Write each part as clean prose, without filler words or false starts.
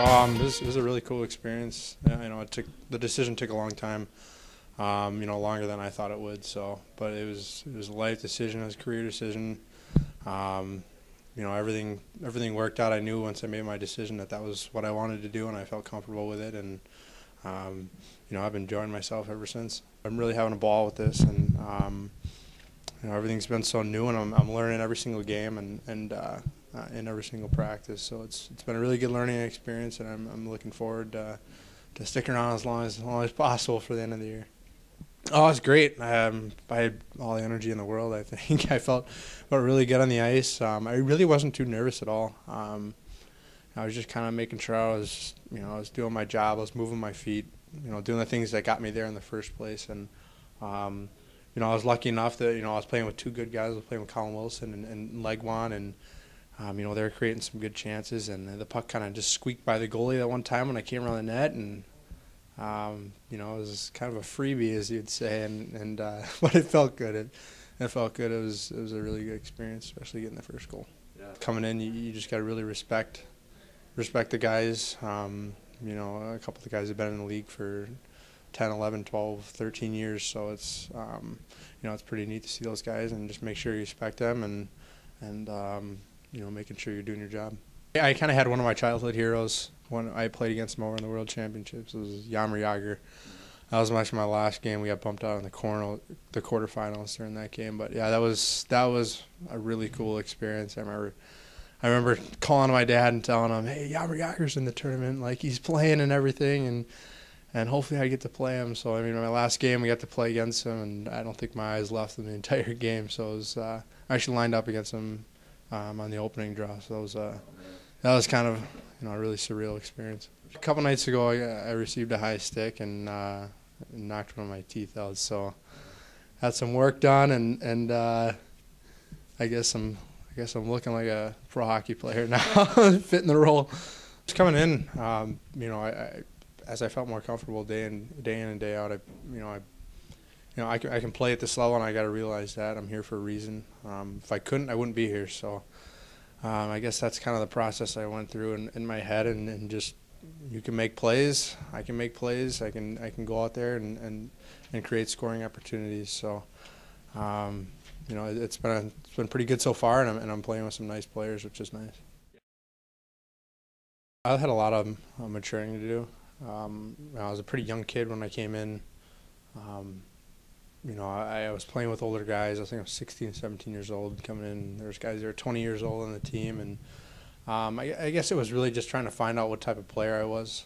It was a really cool experience. The decision took a long time, longer than I thought it would. So, but it was a life decision, it was a career decision. Everything worked out. I knew once I made my decision that was what I wanted to do, and I felt comfortable with it. And I've been enjoying myself ever since. I'm really having a ball with this, and everything's been so new, and I'm learning every single game and in every single practice. So it's been a really good learning experience, and I'm looking forward to sticking around as long as possible for the end of the year. Oh, it's great. I had all the energy in the world, I think. I felt really good on the ice. I really wasn't too nervous at all. I was just kind of making sure I was doing my job. I was moving my feet, doing the things that got me there in the first place. And, I was lucky enough that, I was playing with two good guys. I was playing with Colin Wilson and Legwan, and they were creating some good chances. And the puck kind of just squeaked by the goalie that one time when I came around the net, and it was kind of a freebie, as you'd say, but it felt good. It felt good. It was a really good experience, especially getting the first goal. Yeah. Coming in, you just got to really respect the guys. A couple of the guys have been in the league for 10, 11, 12, 13 years, so it's it's pretty neat to see those guys and just make sure you respect them and making sure you're doing your job. I kind of had one of my childhood heroes when I played against him over in the World Championships. It was Jaromir Jagr. That was actually my last game. We got bumped out in the quarterfinals during that game. But yeah, that was a really cool experience. I remember calling my dad and telling him, "Hey, Jaromir Jagr's in the tournament. Like, he's playing and everything, and hopefully I get to play him." So my last game we got to play against him, and I don't think my eyes left him the entire game. So it was I actually lined up against him on the opening draw. So that was kind of a really surreal experience. A couple nights ago, I received a high stick and knocked one of my teeth out. So had some work done, and I guess I'm looking like a pro hockey player now, fitting the role. Just coming in, as I felt more comfortable day in and day out, I can play at this level, and I got to realize that I'm here for a reason. If I couldn't, I wouldn't be here. So I guess that's kind of the process I went through in my head, and just you can make plays, I can make plays, I can go out there and create scoring opportunities. So it's been pretty good so far, and I'm playing with some nice players, which is nice. I had a lot of maturing to do. I was a pretty young kid when I came in. I was playing with older guys. I think I was 16, 17 years old coming in. There was guys that were 20 years old on the team, and I guess it was really just trying to find out what type of player I was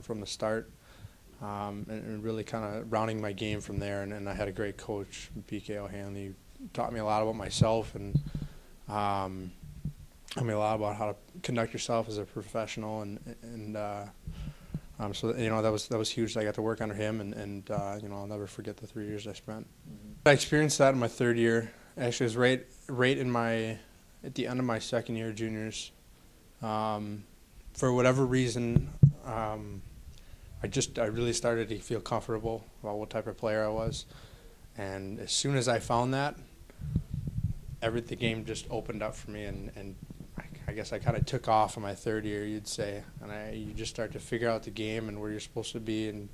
from the start, and really kind of rounding my game from there. And I had a great coach, P.K. O'Hanley, who taught me a lot about myself, and taught me a lot about how to conduct yourself as a professional, so that was huge. I got to work under him, and I'll never forget the 3 years I spent. Mm-hmm. I experienced that in my third year. Actually, it was right at the end of my second year of juniors. For whatever reason, I really started to feel comfortable about what type of player I was, and as soon as I found that, the game just opened up for me, and I guess I kind of took off in my third year, you'd say, and you just start to figure out the game and where you're supposed to be and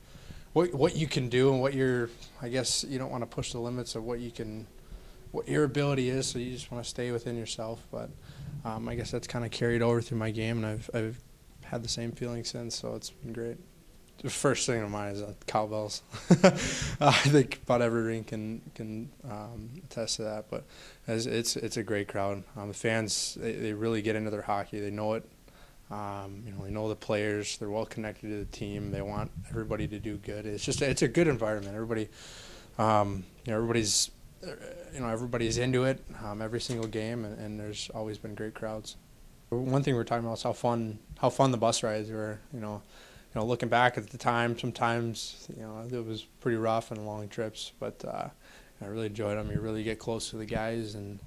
what you can do and I guess you don't want to push the limits of what your ability is, so you just want to stay within yourself. But I guess that's kind of carried over through my game, and I've had the same feeling since, so it's been great. The first thing in mind is cowbells. I think about every rink can attest to that. But it's a great crowd. The fans, they really get into their hockey. They know it. They know the players. They're well connected to the team. They want everybody to do good. It's a good environment. Everybody's into it every single game, and there's always been great crowds. One thing we're talking about is how fun the bus rides were. Looking back at the time, sometimes it was pretty rough and long trips, but I really enjoyed them. You really get close to the guys and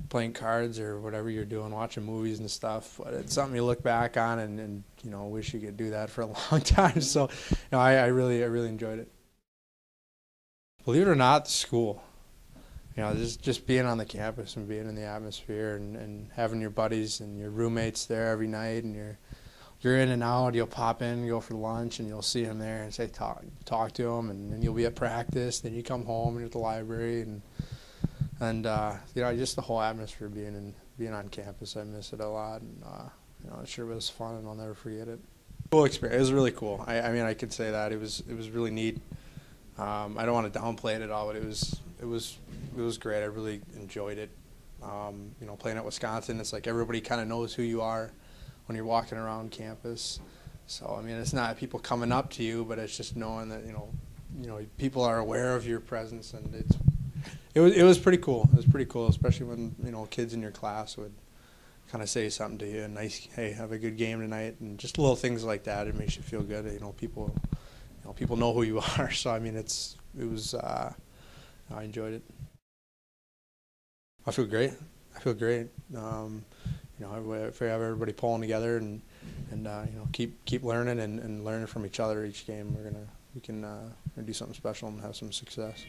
playing cards or whatever you're doing, watching movies and stuff. But it's something you look back on and wish you could do that for a long time. So I really enjoyed it. Believe it or not, the school. Just being on the campus and being in the atmosphere and having your buddies and your roommates there every night, and you're you're in and out. You'll pop in, go for lunch, and you'll see them there and say talk to them, and then you'll be at practice. Then you come home and you're at the library, and you know, just the whole atmosphere being on campus. I miss it a lot, and you know, it sure was fun, and I'll never forget it. Cool experience. It was really cool. I mean, I could say that it was really neat. I don't want to downplay it at all, but it was great. I really enjoyed it. You know, playing at Wisconsin, it's like everybody kind of knows who you are when you're walking around campus. So I mean, it's not people coming up to you, but it's just knowing that you know people are aware of your presence, and it was pretty cool. It was pretty cool, especially when you know kids in your class would kind of say something to you, and nice, hey, have a good game tonight, and just little things like that. It makes you feel good. You know, people know who you are. So I mean, I enjoyed it. I feel great. I feel great. You know, if we have everybody pulling together and you know keep learning and learning from each other each game, we can do something special and have some success.